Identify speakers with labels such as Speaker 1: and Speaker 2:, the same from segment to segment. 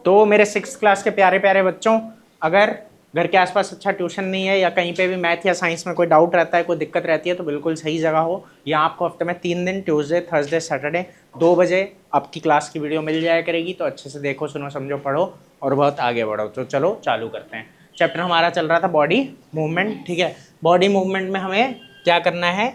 Speaker 1: तो मेरे 6th class के प्यारे प्यारे बच्चों, अगर घर के आसपास अच्छा ट्यूशन नहीं है या कहीं पे भी मैथ या साइंस में कोई डाउट रहता है, कोई दिक्कत रहती है, तो बिल्कुल सही जगह हो। यहाँ आपको हफ्ते में 3 दिन, ट्यूसडे, थर्सडे, सैटरडे 2 बजे आपकी क्लास की वीडियो मिल जाया करेगी। तो अच्छे से देखो, सुनो, समझो, पढ़ो और बहुत आगे बढ़ो। तो चलो चालू करते हैं। चैप्टर हमारा चल रहा था बॉडी मूवमेंट। ठीक है, बॉडी मूवमेंट में हमें क्या करना है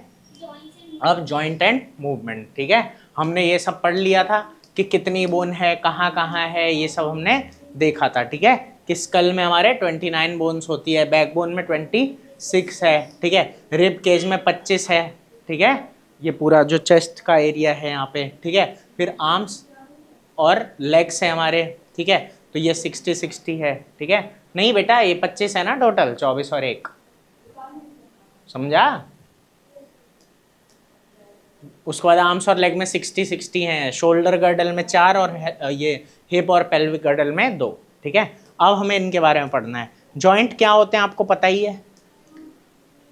Speaker 1: अब? Joint and movement. ठीक है, हमने ये सब पढ़ लिया था कि कितनी बोन है, कहाँ कहाँ है, ये सब हमने देखा था। ठीक है, कि स्कल में हमारे 29 बोन्स होती है, बैक बोन में 26 है। ठीक है, रिब केज में 25 है। ठीक है, ये पूरा जो चेस्ट का एरिया है यहाँ पे। ठीक है, फिर आर्म्स और लेग्स है हमारे। ठीक है, तो ये 60 है। ठीक है, नहीं बेटा, ये 25 है ना टोटल, 24 और 1, समझा? उसके बाद आर्म्स और लेग में 60 हैं, शोल्डर गर्डल में 4 और ये हिप और पेल्विक गर्डल में 2। ठीक है, अब हमें इनके बारे में पढ़ना है। जॉइंट क्या होते हैं आपको पता ही है,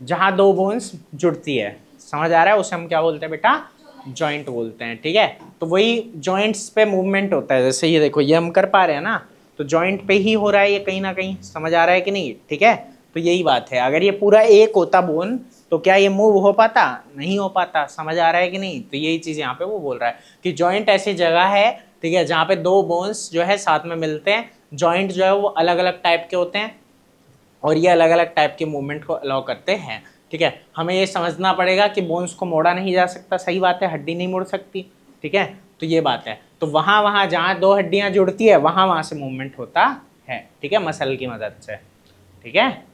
Speaker 1: जहां 2 बोन्स जुड़ती है, समझ आ रहा है? उसे हम क्या बोलते हैं बेटा? जॉइंट बोलते हैं। ठीक है, तो वही जॉइंट्स पे मूवमेंट होता है। जैसे ये देखो, ये हम कर पा रहे हैं ना, तो जॉइंट पे ही हो रहा है ये कहीं ना कहीं, समझ आ रहा है कि नहीं? ठीक है, तो यही बात है। अगर ये पूरा एक होता बोन तो क्या ये मूव हो पाता? नहीं हो पाता। समझ आ रहा है कि नहीं? तो यही चीज यहाँ पे वो बोल रहा है कि जॉइंट ऐसी जगह है, ठीक है, जहाँ पे 2 बोन्स जो है साथ में मिलते हैं। जॉइंट जो है वो अलग अलग टाइप के होते हैं और ये अलग अलग टाइप के मूवमेंट को अलाउ करते हैं। ठीक है, हमें ये समझना पड़ेगा कि बोन्स को मोड़ा नहीं जा सकता, सही बात है, हड्डी नहीं मुड़ सकती। ठीक है, तो ये बात है। तो वहाँ वहाँ जहाँ 2 हड्डियाँ जुड़ती है वहाँ वहाँ से मूवमेंट होता है। ठीक है, मसल की मदद से। ठीक है,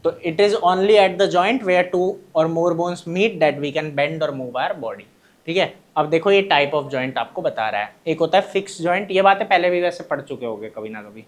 Speaker 1: तो it is only at the joint where 2 or more bones meet that we can bend or move our body. ठीक है, अब देखो ये टाइप ऑफ जॉइंट आपको बता रहा है। एक होता है फिक्स जॉइंट, ये बातें पहले भी वैसे पढ़ चुके होंगे कभी ना कभी।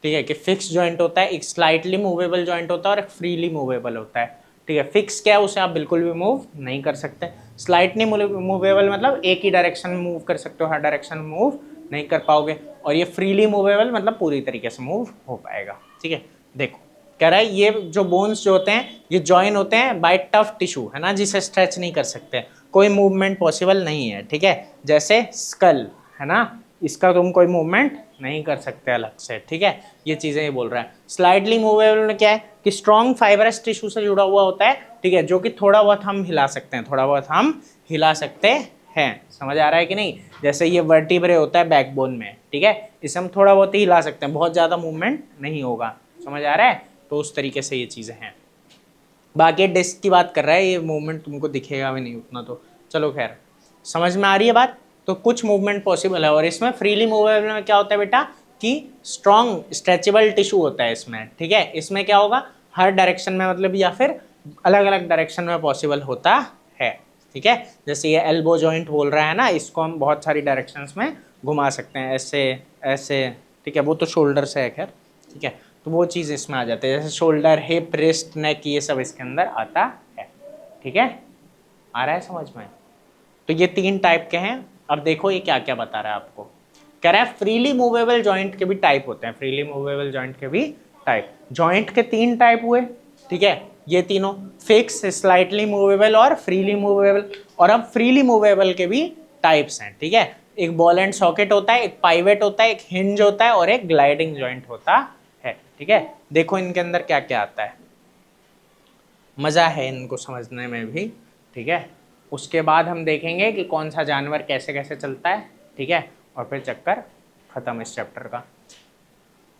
Speaker 1: ठीक है, कि फिक्स जॉइंट होता है, एक स्लाइटली मूवेबल जॉइंट होता है और एक फ्रीली मूवेबल होता है। ठीक है, फिक्स क्या है? उसे आप बिल्कुल भी मूव नहीं कर सकते। स्लाइटली मूवेबल मतलब एक ही डायरेक्शन में मूव कर सकते हो, हर डायरेक्शन में मूव नहीं कर पाओगे। और ये फ्रीली मूवेबल मतलब पूरी तरीके से मूव हो पाएगा। ठीक है, देखो कह रहा है ये जो बोन्स जो होते हैं ये जॉइन होते हैं बाय टफ टिश्यू, है ना, जिसे स्ट्रेच नहीं कर सकते, कोई मूवमेंट पॉसिबल नहीं है। ठीक है, जैसे स्कल है ना, इसका तुम कोई मूवमेंट नहीं कर सकते अलग से। ठीक है, ये चीजें ये बोल रहा है। स्लाइडली मूवेबल में क्या है कि स्ट्रॉन्ग फाइबरस टिश्यू से जुड़ा हुआ होता है। ठीक है, जो कि थोड़ा बहुत हम हिला सकते हैं, थोड़ा बहुत हम हिला सकते हैं। समझ आ रहा है कि नहीं? जैसे ये वर्टिब्रे होता है बैकबोन में, ठीक है, इसे हम थोड़ा बहुत ही हिला सकते हैं, बहुत ज्यादा मूवमेंट नहीं होगा। समझ आ रहा है? तो उस तरीके से ये चीजें हैं। बाकी डिस्क की बात कर रहा है, ये मूवमेंट तुमको दिखेगा भी नहीं उतना, तो चलो खैर, समझ में आ रही है बात? तो कुछ मूवमेंट पॉसिबल है। और इसमें फ्रीली मूवेबल में क्या होता है बेटा कि स्ट्रॉन्ग स्ट्रेचेबल टिश्यू होता है इसमें। ठीक है, इसमें क्या होगा, हर डायरेक्शन में मतलब या फिर अलग अलग डायरेक्शन में पॉसिबल होता है। ठीक है, जैसे ये एल्बो जॉइंट बोल रहा है ना, इसको हम बहुत सारी डायरेक्शंस में घुमा सकते हैं, ऐसे ऐसे। ठीक है, वो तो शोल्डर से है खैर। ठीक है, तो वो चीज़ इसमें आ जाती है, जैसे शोल्डर, हिप, रिस्ट, नेक, ये सब इसके अंदर आता है। ठीक है, आ रहा है समझ में? तो ये 3 टाइप के हैं। अब देखो ये क्या क्या बता रहा है आपको। कह रहा है फ्रीली मूवेबल जॉइंट के भी टाइप होते हैं, फ्रीली मूवेबल जॉइंट के भी टाइप। जॉइंट के 3 टाइप हुए। ठीक है, ये तीनों फिक्स, स्लाइटली मूवेबल और फ्रीली मूवेबल। और अब फ्रीली मूवेबल के भी टाइप्स हैं। ठीक है, एक बॉल एंड सॉकेट होता है, एक पाइवेट होता है, एक हिंज होता है और एक ग्लाइडिंग जॉइंट होता है। ठीक है, देखो इनके अंदर क्या क्या आता है, मजा है इनको समझने में भी। ठीक है, उसके बाद हम देखेंगे कि कौन सा जानवर कैसे कैसे चलता है। ठीक है, और फिर चक्कर खत्म इस चैप्टर का।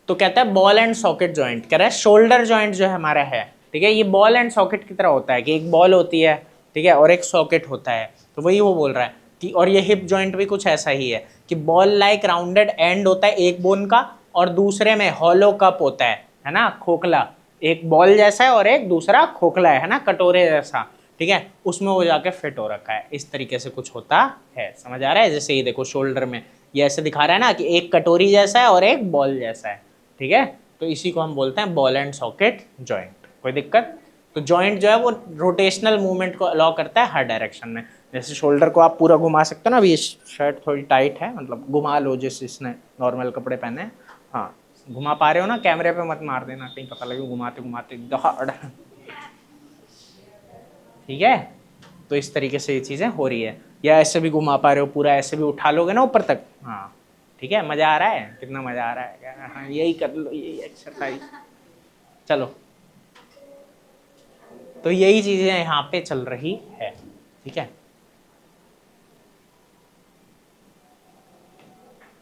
Speaker 1: तो कहता है बॉल एंड सॉकेट जॉइंट, कह रहा है शोल्डर जॉइंट जो हमारा है, ठीक है, ये बॉल एंड सॉकेट की तरह होता है कि एक बॉल होती है, ठीक है, और एक सॉकेट होता है। तो वही वो बोल रहा है कि, और ये हिप जॉइंट भी कुछ ऐसा ही है कि बॉल लाइक राउंडेड एंड होता है एक बोन का और दूसरे में हॉलो कप होता है ना, खोखला। एक बॉल जैसा है और एक दूसरा खोखला है ना, कटोरे जैसा। ठीक है, उसमें वो जाके फिट हो रखा है, इस तरीके से कुछ होता है। समझ आ रहा है? जैसे ये देखो शोल्डर में ये ऐसे दिखा रहा है ना कि एक कटोरी जैसा है और एक बॉल जैसा है। ठीक है, तो इसी को हम बोलते हैं बॉल एंड सॉकेट जॉइंट। कोई दिक्कत? तो जॉइंट जो है वो रोटेशनल मूवमेंट को अलाउ करता है हर डायरेक्शन में। जैसे शोल्डर को आप पूरा घुमा सकते हो ना, अभी ये शर्ट थोड़ी टाइट है, मतलब घुमा लो जैसे इसने नॉर्मल कपड़े पहने हैं। हाँ, घुमा पा रहे हो ना? कैमरे पे मत मार देना, कहीं पता लगे घुमाते घुमाते दहाड़। ठीक है, तो इस तरीके से ये चीज़ें हो रही है। या ऐसे भी घुमा पा रहे हो पूरा, ऐसे भी उठा लोगे ना ऊपर तक। हाँ, ठीक है, मजा आ रहा है? कितना मजा आ रहा है? हाँ, यही कर लो, यही एक्सरसाइज। चलो, तो यही चीजें यहाँ पे चल रही है। ठीक है,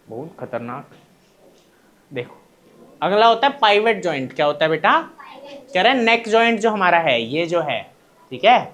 Speaker 1: बहुत खतरनाक। देखो, अगला होता है पाइवेट जॉइंट। क्या होता है बेटा? कह रहे हैं नेक जॉइंट जो हमारा है, ये जो है, ठीक है,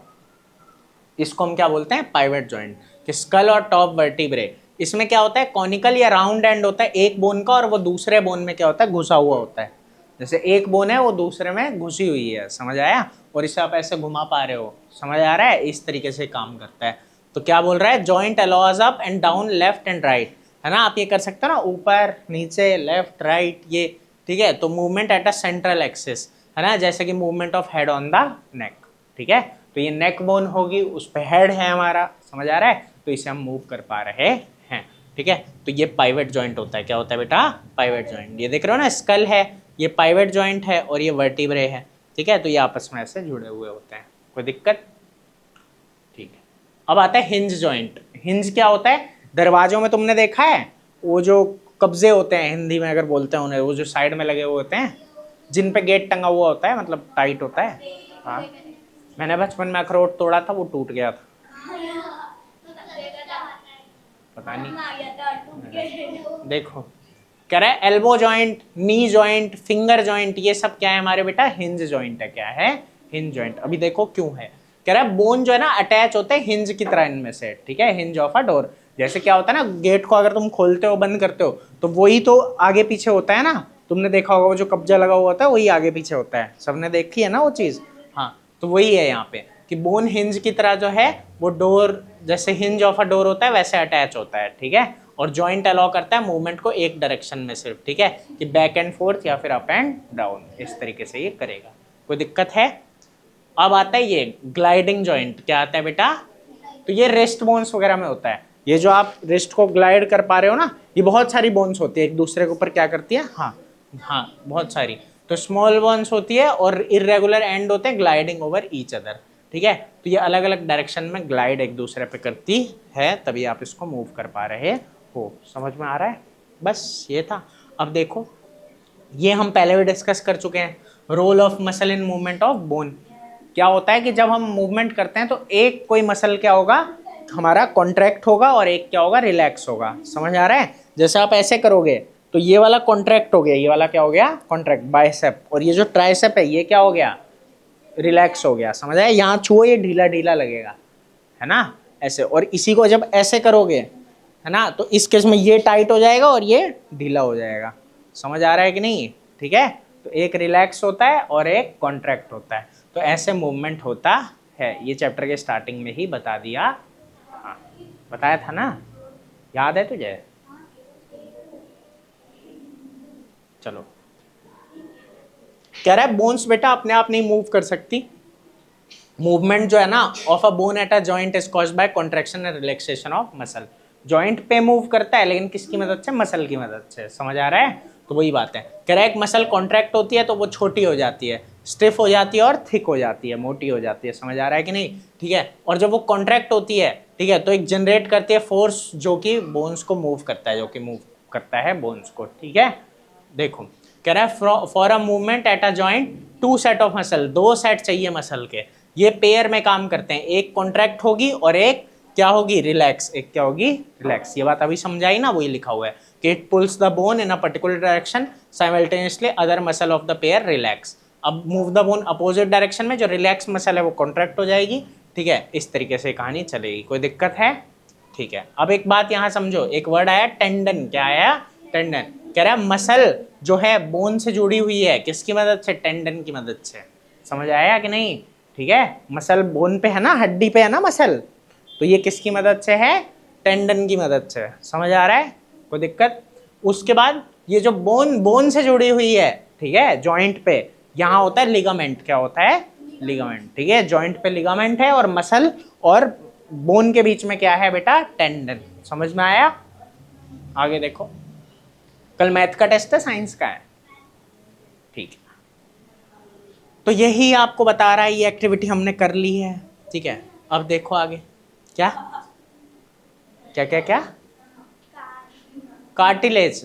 Speaker 1: इसको हम क्या बोलते हैं? Pivot joint. कि स्कल और टॉप वर्टिब्रे, इसमें क्या होता है? कॉनिकल या राउंड एंड होता है एक बोन का, और वो दूसरे बोन में क्या होता है? घुसा हुआ होता है। जैसे एक बोन है वो दूसरे में घुसी हुई है, समझ आया? और इसे आप ऐसे घुमा पा रहे हो, समझ आ रहा है? इस तरीके से काम करता है। तो क्या बोल रहा है? Joint allows up and down, left and right, है ना? आप ये कर सकते हो ना, ऊपर नीचे, लेफ्ट राइट, ये, ठीक है। तो movement at a central axis, है ना, जैसे कि movement of head on the neck, ठीक है। तो ये नेक बोन होगी, उस पर हेड है हमारा, समझ आ रहा है? तो इसे हम मूव कर पा रहे हैं, ठीक है। तो ये पाइवेट जॉइंट होता है। क्या होता है बेटा? Pivot joint. ये देख रहे हो ना, स्कल है, ये पाइवेट जॉइंट है, और ये वर्टिब्रे है, ठीक है। तो ये आपस में ऐसे जुड़े हुए होते हैं, कोई दिक्कत? ठीक है। अब आता है हिंज जॉइंट। हिंज क्या होता है? दरवाजों में तुमने देखा है वो जो कब्जे होते हैं, हिंदी में अगर बोलते हैं उन्हें, वो जो साइड में लगे हुए होते हैं, जिन पे गेट टंगा हुआ होता है, मतलब टाइट होता है। हाँ, मैंने बचपन में अखरोट तोड़ा था, वो टूट गया था, पता नहीं। देखो, कह रहा है elbow joint, knee joint, finger joint, ये सब क्या है हमारे बेटा? हिंज जॉइंट है। क्या है? Hinge joint. अभी देखो क्यों है। कह रहा है बोन जो है ना अटैच होते हैं हिंज की तरह इनमें से, ठीक है। हिंज ऑफ अ डोर, जैसे क्या होता है ना, गेट को अगर तुम खोलते हो बंद करते हो तो वही तो आगे पीछे होता है ना। तुमने देखा होगा वो जो कब्जा लगा हुआ होता है वही आगे पीछे होता है, सबने देखी है ना वो चीज। हाँ, तो वही है यहाँ पे कि बोन हिंज की तरह जो है वो डोर, जैसे हिंज ऑफ अ डोर होता है वैसे अटैच होता है, ठीक है। और जॉइंट अलाउ करता है मूवमेंट को एक डायरेक्शन में सिर्फ, ठीक है, कि बैक एंड फोर्थ या फिर अप एंड डाउन, इस तरीके से ये करेगा। कोई दिक्कत है? अब आता है ये ग्लाइडिंग जॉइंट। क्या आता है बेटा? तो ये रेस्ट बोन्स वगैरह में होता है। ये जो आप रिस्ट को ग्लाइड कर पा रहे हो ना, ये बहुत सारी बोन्स होती है एक दूसरे के ऊपर, क्या करती है? हाँ हाँ, बहुत सारी। तो स्मॉल बोन्स होती है और इरेगुलर एंड होते हैं ग्लाइडिंग ओवर ईच अदर, ठीक है। तो ये अलग अलग डायरेक्शन में ग्लाइड एक दूसरे पे करती है, तभी आप इसको मूव कर पा रहे हो। समझ में आ रहा है? बस ये था। अब देखो, ये हम पहले भी डिस्कस कर चुके हैं, role of muscle in movement of bone. क्या होता है कि जब हम मूवमेंट करते हैं तो एक कोई मसल क्या होगा हमारा? कॉन्ट्रैक्ट होगा, और एक क्या होगा? रिलैक्स होगा। समझ आ रहा है? जैसे आप ऐसे करोगे तो ये वाला कॉन्ट्रैक्ट हो गया, ये वाला क्या हो गया? Contract, bicep. और ये जो ट्राइसेप है ये क्या हो गया? रिलैक्स हो गया। समझ आया? यहाँ छुओ, ये ढीला ढीला लगेगा, है ना, ऐसे। और इसी को जब ऐसे करोगे, है ना, तो इस केस में ये टाइट हो जाएगा और ये ढीला हो जाएगा। समझ आ रहा है कि नहीं? ठीक है। तो एक रिलैक्स होता है और एक कॉन्ट्रैक्ट होता है, तो ऐसे मूवमेंट होता है। ये चैप्टर के स्टार्टिंग में ही बता दिया, हाँ बताया था ना, याद है तुझे? चलो, कह रहा है बोन्स बेटा अपने आप नहीं मूव कर सकती। मूवमेंट जो है ना of a bone eight a joint is caused by contraction and relaxation of muscle. Joint पे मूव करता है लेकिन किसकी मदद से? मसल की मदद से। समझ आ रहा है? तो वही बात है। कह रहा है एक मसल कॉन्ट्रैक्ट होती है तो वो छोटी हो जाती है, स्टिफ हो जाती है और थिक हो जाती है, मोटी हो जाती है। समझ आ रहा है कि नहीं? ठीक है। और जब वो कॉन्ट्रैक्ट होती है, ठीक है, तो एक जनरेट करती है फोर्स जो कि बोन्स को मूव करता है, जो कि मूव करता है बोन्स को, ठीक है। देखो, कह रहा है for a movement at a joint to set of muscle, दो सेट चाहिए मसल के, ये पेयर में काम करते हैं। एक कॉन्ट्रैक्ट होगी और एक क्या होगी? रिलैक्स। एक क्या होगी? रिलैक्स। ये बात अभी समझाई ना, वही लिखा हुआ है कि it pulls the bone in a particular direction simultaneously other muscle of the pair relax. अब move the bone opposite direction में, जो रिलैक्स मसल है वो कॉन्ट्रैक्ट हो जाएगी, ठीक है। इस तरीके से कहानी चलेगी। कोई दिक्कत है? ठीक है। अब एक बात यहाँ समझो, एक वर्ड आया टेंडन। क्या आया? टेंडन। कह रहा है मसल जो है बोन से जुड़ी हुई है, किसकी मदद से? टेंडन की मदद से। समझ आया कि नहीं? ठीक है। मसल बोन पे है ना, हड्डी पे है ना मसल, तो ये किसकी मदद से है? टेंडन की मदद से। समझ आ रहा है? कोई दिक्कत? उसके बाद ये जो बोन से जुड़ी हुई है, ठीक है, जॉइंट पे, यहाँ होता है लिगामेंट। क्या होता है? लिगामेंट, ठीक है। जॉइंट पे लिगामेंट है और मसल और बोन के बीच में क्या है बेटा? टेंडन। समझ में आया? आगे देखो, कल मैथ का टेस्ट है, साइंस का है, ठीक है। तो यही आपको बता रहा है, ये एक्टिविटी हमने कर ली है, ठीक है। अब देखो आगे क्या क्या क्या क्या कार्टिलेज,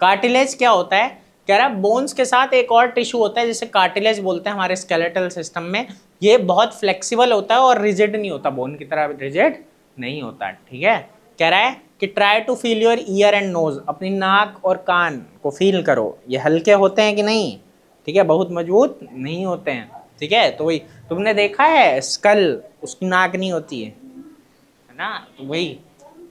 Speaker 1: कार्टिलेज क्या होता है, कह रहा है बोन्स के साथ एक और टिश्यू होता है जिसे कार्टिलेज बोलते हैं हमारे स्केलेटल सिस्टम में। ये बहुत फ्लेक्सिबल होता है और रिजिड नहीं होता, बोन की तरह रिजिड नहीं होता, ठीक है। कह रहा है कि try to feel your ear and nose, अपनी नाक और कान को फील करो, ये हल्के होते हैं कि नहीं, ठीक है, बहुत मजबूत नहीं होते हैं, ठीक है। तो वही तुमने देखा है स्कल, उसकी नाक नहीं होती है ना, तो वही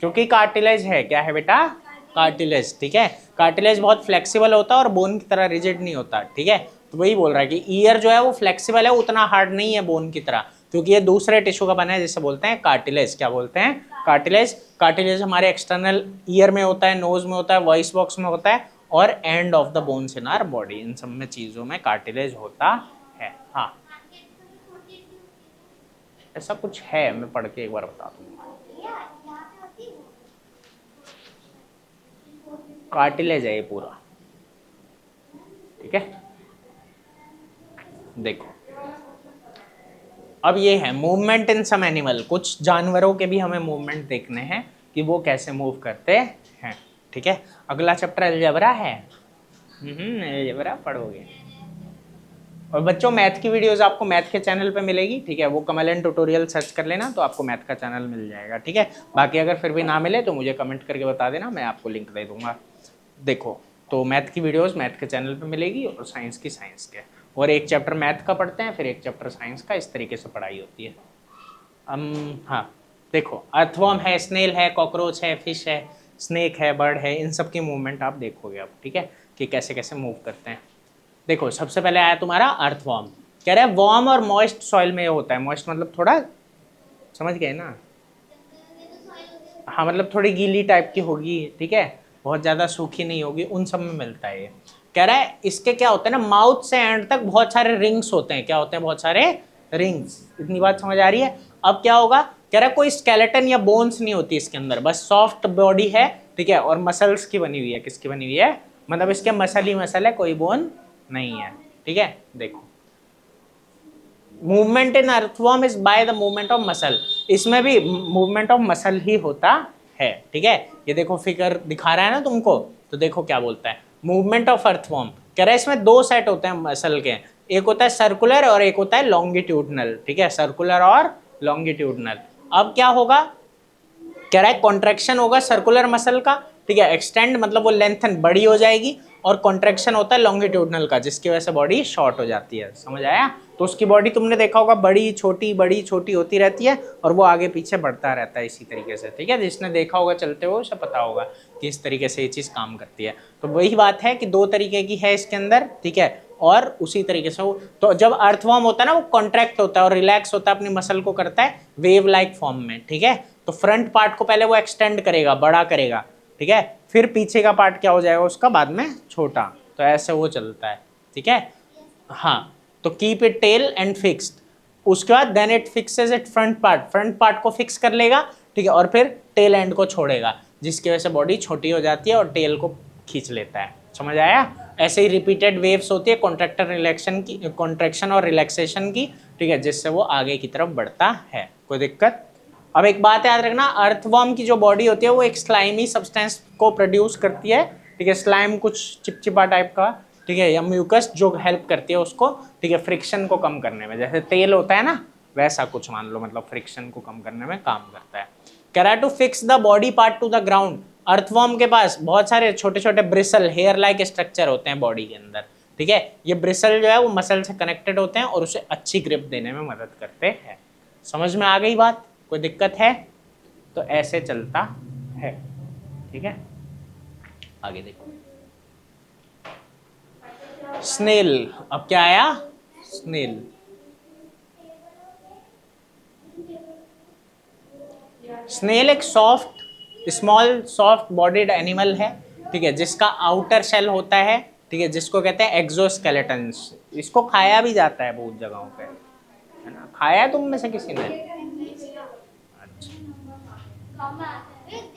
Speaker 1: क्योंकि कार्टिलेज है, क्या है बेटा, कार्टिलेज, ठीक है। कार्टिलेज बहुत फ्लेक्सिबल होता है और बोन की तरह रिजिड नहीं होता, ठीक है। तो वही बोल रहा है कि ईयर जो है वो फ्लेक्सिबल है, उतना हार्ड नहीं है बोन की तरह, क्योंकि ये दूसरे टिश्यू का बना है जिसे बोलते हैं कार्टिलेज। क्या बोलते हैं, कार्टिलेज। कार्टिलेज हमारे एक्सटर्नल ईयर में होता है, नोज में होता है, वॉइस बॉक्स में होता है और end of the bones in our body, इन सब में चीजों में कार्टिलेज होता है। हाँ ऐसा कुछ है, मैं पढ़ के एक बार बता दूंगा। कार्टिलेज है ये पूरा, ठीक है। देखो अब ये है मूवमेंट इन सम एनिमल, कुछ जानवरों के भी हमें मूवमेंट देखने हैं कि वो कैसे मूव करते हैं, ठीक है। अगला चैप्टर अलजेब्रा है, अलजेब्रा पढ़ोगे। और बच्चों मैथ की वीडियोस आपको मैथ के चैनल पे मिलेगी, ठीक है, वो कमल एंड ट्यूटोरियल सर्च कर लेना तो आपको मैथ का चैनल मिल जाएगा, ठीक है। बाकी अगर फिर भी ना मिले तो मुझे कमेंट करके बता देना, मैं आपको लिंक दे दूंगा। देखो तो मैथ की वीडियोस मैथ के चैनल पे मिलेगी और साइंस की साइंस के, और एक चैप्टर मैथ का पढ़ते हैं फिर एक चैप्टर साइंस का, इस तरीके से पढ़ाई होती है। हाँ देखो अर्थवर्म है, स्नेल है, कॉकरोच है, फिश है, स्नेक है, बर्ड है, इन सब की मूवमेंट आप देखोगे अब, ठीक है, कि कैसे कैसे मूव करते हैं। देखो सबसे पहले आया तुम्हारा अर्थवर्म, कह रहा है वार्म और मॉइस्ट सॉइल में ये होता है, मॉइस्ट मतलब थोड़ा, समझ गए ना, हाँ मतलब थोड़ी गीली टाइप की होगी, ठीक है, बहुत ज़्यादा सूखी नहीं होगी, उन सब में मिलता है ये। कह रहा है इसके क्या होता है ना, माउथ से एंड तक बहुत सारे रिंग्स होते हैं, क्या होते हैं, बहुत सारे रिंग्स, इतनी बात समझ आ रही है। अब क्या होगा, कह रहा है कोई स्केलेटन या बोन्स नहीं होती इसके अंदर, बस सॉफ्ट बॉडी है, ठीक है, और मसल्स की बनी हुई है, किसकी बनी हुई है, मतलब इसके मसल ही मसल है, कोई बोन नहीं है, ठीक है। देखो movement in earthworm is by the movement of muscle, इसमें भी मूवमेंट ऑफ मसल ही होता है, ठीक है। ये देखो फिगर दिखा रहा है ना तुमको, तो देखो क्या बोलता है, मूवमेंट ऑफ अर्थवर्म, कह रहा है इसमें दो सेट होते हैं मसल के, एक होता है सर्कुलर और एक होता है लॉन्गिट्यूडनल, ठीक है, सर्कुलर और लॉन्गिट्यूडनल। अब क्या होगा, कह रहा है कॉन्ट्रैक्शन होगा सर्कुलर मसल का, ठीक है, एक्सटेंड मतलब वो लेंथन बड़ी हो जाएगी, और कॉन्ट्रैक्शन होता है लॉन्गिट्यूडनल का, जिसकी वजह से बॉडी शॉर्ट हो जाती है, समझ आया। तो उसकी बॉडी तुमने देखा होगा बड़ी छोटी होती रहती है और वो आगे पीछे बढ़ता रहता है इसी तरीके से, ठीक है, जिसने देखा होगा चलते हुए उसे पता होगा कि इस तरीके से ये चीज़ काम करती है। तो वही बात है कि दो तरीके की है इसके अंदर, ठीक है, और उसी तरीके से वो, तो जब अर्थवर्म होता है ना वो कॉन्ट्रैक्ट होता है और रिलैक्स होता है, अपनी मसल को करता है वेव लाइक फॉर्म में, ठीक है। तो फ्रंट पार्ट को पहले वो एक्सटेंड करेगा, बड़ा करेगा, ठीक है, फिर पीछे का पार्ट क्या हो जाएगा उसका बाद में छोटा, तो ऐसे वो चलता है, ठीक है। हाँ तो keep it tail and fixed, उसके बाद then it fixes it front part को फिक्स कर लेगा, ठीक है, और फिर टेल एंड को छोड़ेगा, जिसकी वजह से बॉडी छोटी हो जाती है और टेल को खींच लेता है, समझ आया। ऐसे ही रिपीटेड वेव्स होती है कॉन्ट्रैक्टर रिलैक्शन की, कॉन्ट्रैक्शन और रिलैक्सेशन की, ठीक है, जिससे वो आगे की तरफ बढ़ता है, कोई दिक्कत। अब एक बात याद रखना, अर्थवर्म की जो बॉडी होती है वो एक स्लाइमी सब्सटेंस को प्रोड्यूस करती है, ठीक है, स्लाइम कुछ चिपचिपा टाइप का, ठीक है, या म्यूकस जो हेल्प करती है उसको, ठीक है, फ्रिक्शन को कम करने में, जैसे तेल होता है ना वैसा कुछ मान लो, मतलब फ्रिक्शन को कम करने में काम करता है। कह रहा है to fix the body part to the ground, earthworm के पास बहुत सारे छोटे छोटे ब्रिसल हेयर लाइक स्ट्रक्चर होते हैं बॉडी के अंदर, ठीक है, ये ब्रिसल जो है वो मसल से कनेक्टेड होते हैं और उसे अच्छी ग्रिप देने में मदद करते हैं। समझ में आ गई बात, कोई दिक्कत है, तो ऐसे चलता है, ठीक है। आगे देखो स्नेल, अब क्या आया, स्नेल, स्नेल एक स्मॉल सॉफ्ट बॉडीड एनिमल है, ठीक है, जिसका आउटर शेल होता है, ठीक है, जिसको कहते हैं एक्सोस्केलेटन। इसको खाया भी जाता है बहुत जगहों पे, है ना, खाया तुम में से किसी ने,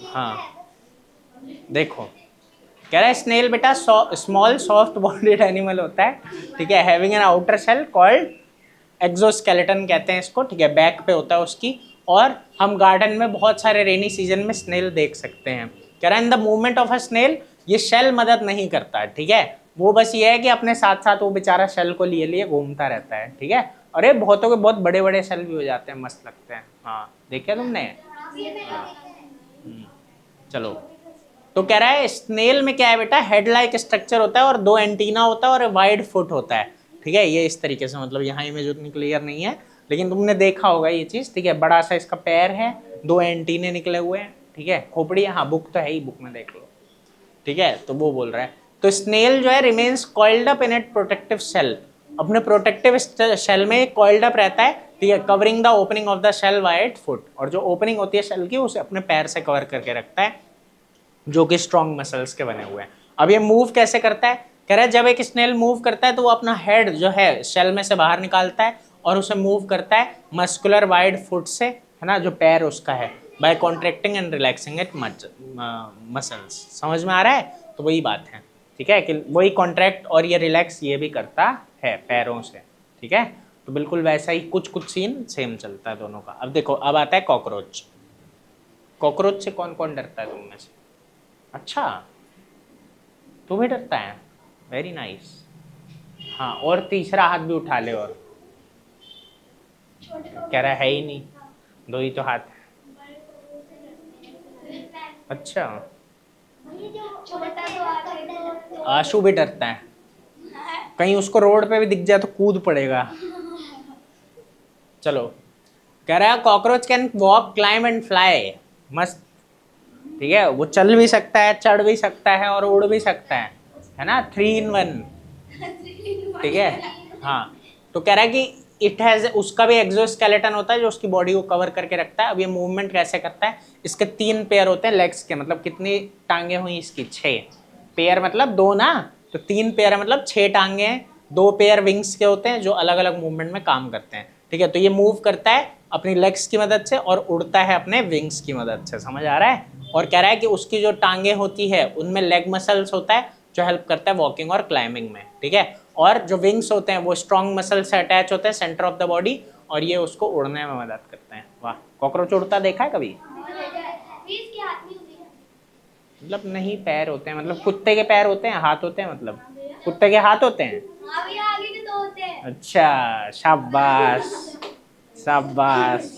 Speaker 1: हाँ देखो कह रहा है स्नेल बेटा स्मॉल सॉफ्ट बॉडीड एनिमल होता है, ठीक है, having an outer shell called exoskeleton कहते हैं इसको, ठीक है, बैक पे होता है उसकी, और हम गार्डन में बहुत सारे रेनी सीजन में स्नेल देख सकते हैं। कह रहा है in the movement of a snail ये शेल मदद नहीं करता है, ठीक है। वो बस ये है कि अपने साथ साथ वो बेचारा शेल को लिए लिए घूमता रहता है, ठीक है। अरे बहुतों के बहुत बड़े बड़े शेल भी हो जाते हैं, मस्त लगते हैं। हाँ देखा तुमने? चलो, तो कह रहा है स्नेल में क्या है बेटा, हेड लाइक स्ट्रक्चर होता है और 2 एंटीना होता है और वाइड फुट होता है, ठीक है। ये इस तरीके से, मतलब यहाँ इमेज उतनी क्लियर नहीं है लेकिन तुमने देखा होगा ये चीज, ठीक है। बड़ा सा इसका पैर है, 2 एंटीने निकले हुए हैं, ठीक है। खोपड़ी है, हाँ बुक तो है ही, बुक में देख लो, ठीक है। तो वो बोल रहा है, तो स्नेल जो है remains coiled up in it protective shell, अपने प्रोटेक्टिव शेल में कॉइल्ड अप रहता है, ठीक है, covering the opening of the shell by it foot, और जो ओपनिंग होती है शेल की उसे अपने पैर से कवर करके रखता है, जो कि स्ट्रॉन्ग मसल्स के बने हुए हैं। अब ये मूव कैसे करता है, कह रहा है जब एक स्नेल मूव करता है तो वो अपना हेड जो है शेल में से बाहर निकालता है और उसे मूव करता है मस्कुलर वाइड फुट से, है ना, जो पैर उसका है, by contracting and relaxing it muscles. समझ में आ रहा है? तो वही बात है, ठीक है, कि वही कॉन्ट्रैक्ट और ये रिलैक्स ये भी करता है पैरों से, ठीक है। तो बिल्कुल वैसा ही कुछ कुछ सीन सेम चलता है दोनों का। अब देखो, अब आता है कॉकरोच। कॉकरोच से कौन कौन डरता है तुम में से? अच्छा, तू भी डरता है, वेरी नाइस। हाँ, और तीसरा हाथ भी उठा ले। और कह रहा है ही नहीं, 2 ही तो हाथ है। अच्छा, आशु भी डरता है, कहीं उसको रोड पे भी दिख जाए तो कूद पड़ेगा। चलो, कह रहा है cockroach can walk, climb and fly, मस्त, ठीक है। वो चल भी सकता है, चढ़ भी सकता है और उड़ भी सकता है ना, 3 in 1, ठीक है। हाँ, तो कह रहा है कि इट हैज, उसका भी एक्सोस्केलेटन होता है जो उसकी बॉडी को कवर करके रखता है। अब ये मूवमेंट कैसे करता है, इसके 3 पेयर होते हैं लेग्स के, मतलब कितनी टांगे हुई इसकी, 6 पेयर, मतलब 2 ना, तो 3 पेयर है, मतलब 6 टांगे हैं। 2 पेयर विंग्स के होते हैं जो अलग अलग मूवमेंट में काम करते हैं, ठीक है। तो ये मूव करता है अपनी लेग्स की मदद से और उड़ता है अपने विंग्स की मदद से, समझ आ रहा है? और कह रहा है कि उसकी जो टांगे होती है उनमें लेग मसल्स होता है जो हेल्प करता है वॉकिंग और क्लाइंबिंग में, ठीक है। और जो विंग्स होते हैं वो स्ट्रॉन्ग मसल से अटैच होते हैं सेंटर ऑफ द बॉडी, और ये उसको उड़ने में मदद करते हैं। वाह, कॉकरोच उड़ता देखा है कभी? मतलब नहीं, पैर होते हैं, मतलब कुत्ते के पैर होते हैं, हाथ होते हैं, मतलब कुत्ते के हाथ होते हैं। अच्छा, शाबाश शाबाश,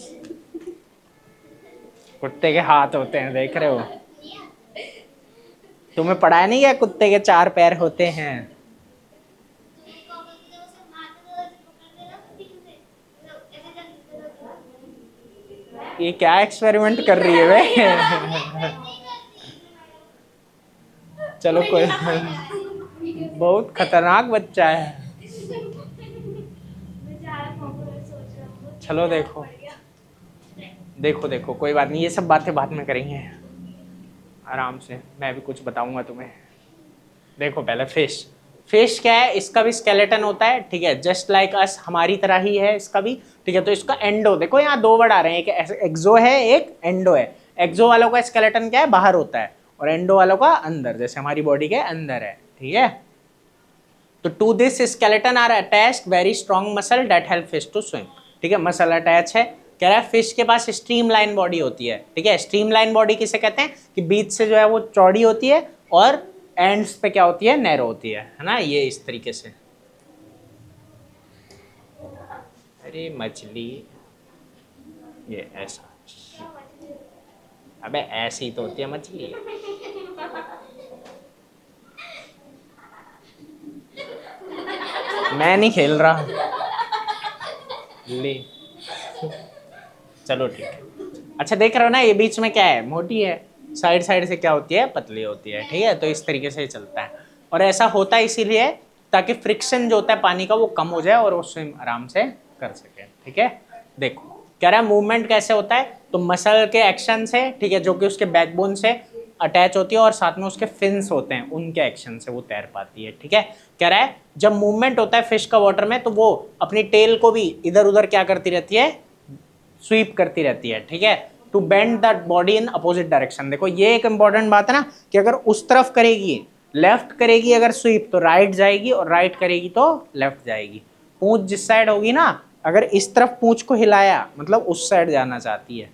Speaker 1: कुत्ते के हाथ होते हैं, देख रहे हो? तुम्हें पढ़ाया नहीं गया कुत्ते के 4 पैर होते हैं? ये क्या एक्सपेरिमेंट कर रही है वे? चलो, कोई, बहुत खतरनाक बच्चा है। चलो देखो देखो देखो, कोई बात नहीं, ये सब बातें बाद में करेंगे आराम से, मैं भी कुछ बताऊंगा तुम्हें। देखो पहले फिश, फिश क्या है, इसका भी स्केलेटन होता है, ठीक है, जस्ट लाइक अस, हमारी तरह ही है इसका भी, ठीक है। तो इसका एंडो, देखो यहाँ 2 वर्ड आ रहे हैं, एक एक्सो है एक एंडो है। एक्सो वालों का स्केलेटन क्या है, बाहर होता है, और एंडो वालों का अंदर, जैसे हमारी बॉडी के अंदर है, ठीक है। तो to this skeleton are attached very strong muscle that help fish to swim, ठीक है। मसल अटैच है, कह रहा है फिश के पास स्ट्रीमलाइन बॉडी होती है, ठीक है। स्ट्रीमलाइन बॉडी किसे कहते हैं, कि बीच से जो है वो चौड़ी होती है और एंड्स पे क्या होती है, नैरो होती है ना, ये इस तरीके से। अरे मछली, ये ऐसा, अबे ऐसी तो होती है मछली। मैं नहीं खेल रहा, ले, चलो ठीक है। अच्छा देख रहे हो ना, ये बीच में क्या है, मोटी है, साइड साइड से क्या होती है, पतली होती है, ठीक है। तो इस तरीके से चलता है, और ऐसा होता है इसीलिए ताकि फ्रिक्शन जो होता है पानी का वो कम हो जाए और वो स्विम आराम से कर सके, ठीक है। देखो कह रहा है मूवमेंट कैसे होता है, तो मसल के एक्शन से, ठीक है, जो कि उसके बैकबोन से अटैच होती है, और साथ में उसके फिन्स होते हैं, उनके एक्शन से वो तैर पाती है, ठीक है। कह रहा है जब मूवमेंट होता है फिश का वाटर में, तो वो अपनी टेल को भी इधर उधर क्या करती रहती है, स्वीप करती रहती है, ठीक है, to bend that body in opposite direction. देखो ये एक इंपॉर्टेंट बात है ना, कि अगर उस तरफ करेगी, लेफ्ट करेगी अगर स्वीप, तो राइट जाएगी, और राइट करेगी तो लेफ्ट जाएगी। पूंछ जिस साइड होगी ना, अगर इस तरफ पूंछ को हिलाया मतलब उस साइड जाना चाहती है,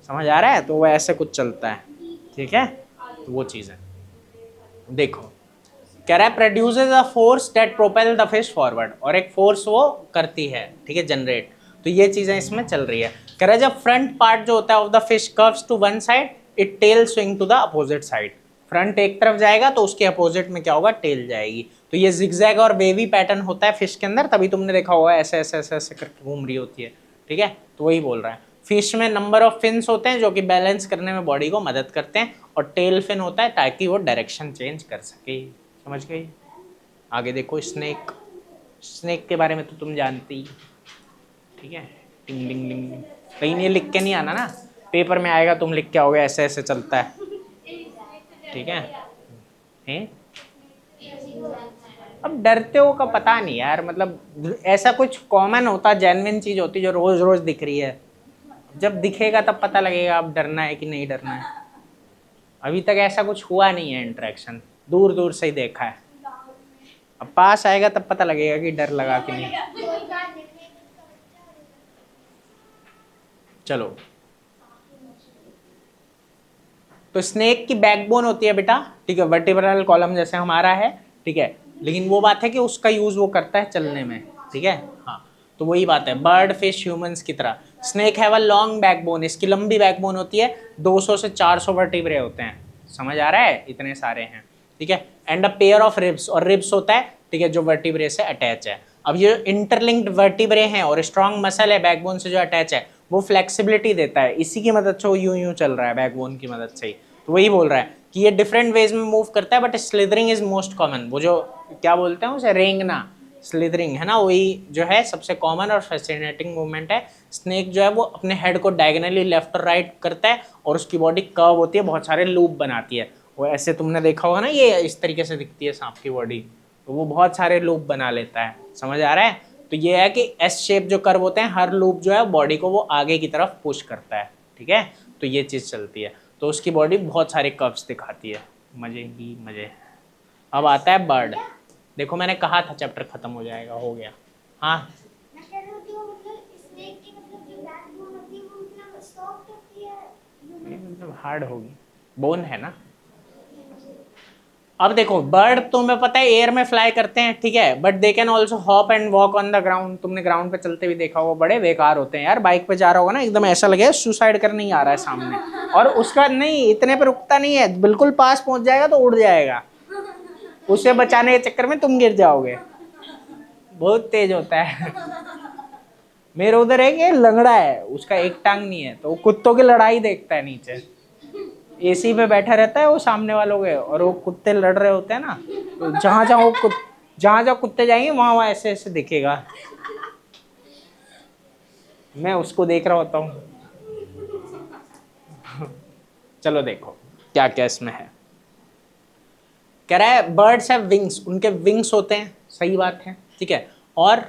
Speaker 1: समझ आ रहा है? तो वो ऐसे कुछ चलता है, ठीक है, तो वो चीज़ है। देखो कह रहा है produces a force that propel the fish forward, और एक फोर्स वो करती है, ठीक है, जनरेट। तो ये चीजें इसमें चल रही है। कह रहा है जब फ्रंट पार्ट जो होता है of the fish curves to one side, it tail swing to the opposite side. Front एक तरफ जाएगा तो उसके अपोजिट में क्या होगा, टेल जाएगी। तो ये जिगजैग और वेवी पैटर्न होता है फिश के अंदर, तभी तुमने देखा होगा ऐसे ऐसे ऐसे ऐसे करके घूम रही होती है, ठीक है। तो वही बोल रहा है। फिश में नंबर ऑफ फिन्स होते हैं जो कि बैलेंस करने में बॉडी को मदद करते हैं, और टेल फिन होता है ताकि वो डायरेक्शन चेंज कर सके। समझ गई? आगे देखो स्नेक। स्नेक के बारे में तो तुम जानती ही, ठीक है। टिंग डिंग डिंग। लेकिन ये लिख के नहीं आना ना, पेपर में आएगा तुम लिख के आओगे ऐसे ऐसे चलता है, ठीक है। हैं? अब डरते हो का पता नहीं यार, मतलब ऐसा कुछ कॉमन होता, जेन्युइन चीज होती जो रोज रोज दिख रही है। जब दिखेगा तब पता लगेगा अब डरना है कि नहीं डरना है। अभी तक ऐसा कुछ हुआ नहीं है इंटरेक्शन, दूर दूर से ही देखा है। अब पास आएगा तब पता लगेगा कि डर लगा कि नहीं। चलो, तो स्नेक की बैकबोन होती है बेटा, ठीक है, वर्टिब्रल कॉलम जैसे हमारा है, ठीक है। लेकिन वो बात है कि उसका यूज वो करता है चलने में, ठीक है। हाँ, तो वही बात है, बर्ड फिश ह्यूमंस की तरह। Snake have a long backbone, इसकी लंबी बैकबोन होती है, 200 से 400 वर्टिब्रे होते हैं। समझ आ रहा है? इतने सारे हैं, ठीक है। And a pair of ribs, और रिब्स होता है, ठीक है, जो वर्टिब्रे से अटैच है। अब ये इंटरलिंक्ड वर्टिब्रे हैं और स्ट्रॉन्ग मसल है बैकबोन से जो अटैच है, वो फ्लेक्सिबिलिटी देता है। इसी की मदद से वो यूं यूं चल रहा है, बैकबोन की मदद से ही। तो वही बोल रहा है कि ये डिफरेंट वेज में मूव करता है, but slithering is most common. वो जो क्या बोलते हैं उसे, रेंगना, स्लिदरिंग है ना, वही जो है सबसे कॉमन और फैसिनेटिंग मूवमेंट है। स्नेक जो है वो अपने हेड को डायगोनली लेफ्ट और राइट करता है, और उसकी बॉडी कर्व होती है, बहुत सारे लूप बनाती है। वो ऐसे तुमने देखा होगा ना, ये इस तरीके से दिखती है सांप की बॉडी, तो वो बहुत सारे लूप बना लेता है। समझ आ रहा है? तो ये है कि एस शेप जो कर्व होते हैं, हर लूप जो है बॉडी को वो आगे की तरफ पुश करता है, ठीक है। तो ये चीज़ चलती है, तो उसकी बॉडी बहुत सारे कर्व्स दिखाती है। मजे ही मजे। अब आता है बर्ड। देखो मैंने कहा था चैप्टर खत्म हो जाएगा, हो गया। हाँ, मतलब हार्ड होगी, बोन है ना। अब देखो बर्ड तुम्हें पता है एयर में फ्लाई करते हैं, ठीक है, but they can also hop and walk on the ground. तुमने ग्राउंड पे चलते हुए देखा होगा, बड़े बेकार होते हैं यार। बाइक पे जा रहा होगा ना, एकदम ऐसा लगे सुसाइड करने ही आ रहा है सामने, और उसका नहीं, इतने पे रुकता नहीं है, बिल्कुल पास पहुंच जाएगा तो उड़ जाएगा। उसे बचाने के चक्कर में तुम गिर जाओगे, बहुत तेज होता है। मेरे उधर एक ये लंगड़ा है, उसका एक टांग नहीं है, तो वो कुत्तों की लड़ाई देखता है नीचे। एसी पे बैठा रहता है वो सामने वालों के, और वो कुत्ते लड़ रहे होते हैं ना, तो जहां जहां कुत्ते जाएंगे वहां वहां ऐसे ऐसे दिखेगा। मैं उसको देख रहा होता हूँ। चलो देखो क्या क्या इसमें है। कह रहा है बर्ड्स हैव विंग्स, उनके विंग्स होते हैं, सही बात है, ठीक है, और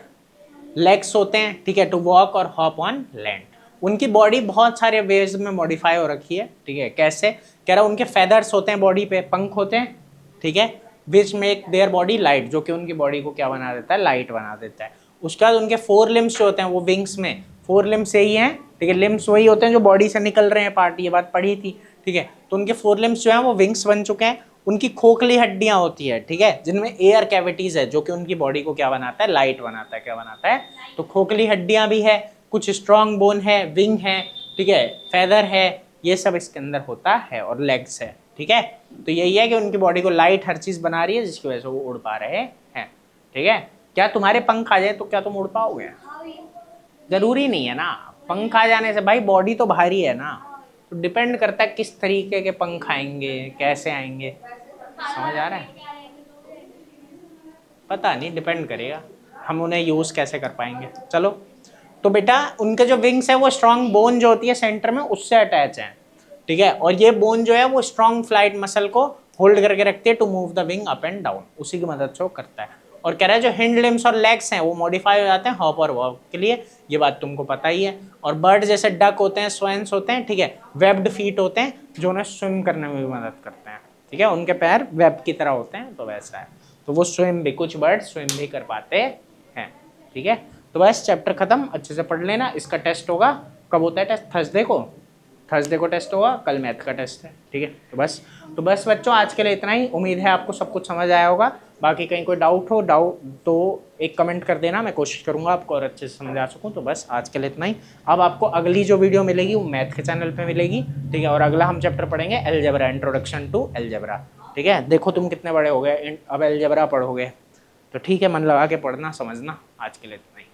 Speaker 1: लेग्स होते हैं, ठीक है, टू वॉक और हॉप ऑन लैंड। उनकी बॉडी बहुत सारे वेज में मॉडिफाई हो रखी है, ठीक है। कैसे? कह रहा है उनके फेदर्स होते हैं बॉडी पे, पंख होते हैं, ठीक है, which make their body light, जो कि उनकी बॉडी को क्या बना देता है, लाइट बना देता है। उसके बाद उनके 4 लिम्स जो होते हैं वो विंग्स में 4 लिम्स यही हैं, ठीक है। लिम्स वही होते हैं जो बॉडी से निकल रहे हैं पार्ट, ये बात पढ़ी थी, ठीक है। तो उनके 4 लिम्स जो हैं वो विंग्स बन चुके हैं। उनकी खोखली हड्डियां होती है, ठीक है, जिनमें एयर कैविटीज है, जो कि उनकी बॉडी को क्या बनाता है, लाइट बनाता है। क्या बनाता है? तो खोखली हड्डियां भी है, कुछ स्ट्रॉन्ग बोन है, विंग है, ठीक है, फेदर है, ये सब इसके अंदर होता है, और लेग्स है, ठीक है। तो यही है कि उनकी बॉडी को लाइट हर चीज बना रही है, जिसकी वजह से वो उड़ पा रहे हैं, ठीक है। क्या तुम्हारे पंख आ जाए तो क्या तुम उड़ पाओगे? जरूरी नहीं है ना, पंख आ जाने से भाई बॉडी तो भारी है ना, तो डिपेंड करता है किस तरीके के पंख आएंगे, कैसे आएंगे। समझ आ रहा है? पता नहीं, डिपेंड करेगा हम उन्हें यूज कैसे कर पाएंगे। चलो, तो बेटा उनके जो विंग्स है वो स्ट्रॉन्ग बोन जो होती है सेंटर में उससे अटैच है, ठीक है, और ये बोन जो है वो स्ट्रॉन्ग फ्लाइट मसल को होल्ड करके रखती है to move the wing up and down, उसी की मदद से वो करता है। और कह रहा है जो हिंड लिम्स और लेग्स हैं वो मॉडिफाई हो जाते हैं हॉप और वॉक के लिए, ये बात तुमको पता ही है। और बर्ड जैसे डक होते हैं, स्वैंस होते हैं, ठीक है, वेब्ड फीट होते हैं जो उन्हें स्विम करने में भी मदद करते हैं, ठीक है, उनके पैर वेब की तरह होते हैं, तो वैसा है। तो वो स्विम भी, कुछ बर्ड स्विम भी कर पाते हैं, ठीक है। तो बस चैप्टर खत्म, अच्छे से पढ़ लेना। इसका टेस्ट होगा, कब होता है टेस्ट? थर्सडे को, थर्सडे को टेस्ट होगा, कल मैथ का टेस्ट है, ठीक है। तो बस बच्चों आज के लिए इतना ही। उम्मीद है आपको सब कुछ समझ आया होगा। बाकी कहीं कोई डाउट तो एक कमेंट कर देना, मैं कोशिश करूंगा आपको और अच्छे से समझा सकूं। तो बस आज के लिए इतना ही। अब आपको अगली जो वीडियो मिलेगी वो मैथ के चैनल पे मिलेगी, ठीक है। और अगला हम चैप्टर पढ़ेंगे अलजेब्रा, इंट्रोडक्शन टू अलजेब्रा, ठीक है। देखो तुम कितने बड़े हो गए, अब अलजेब्रा पढ़ोगे, तो ठीक है, मन लगा के पढ़ना, समझना। आज के लिए इतना ही।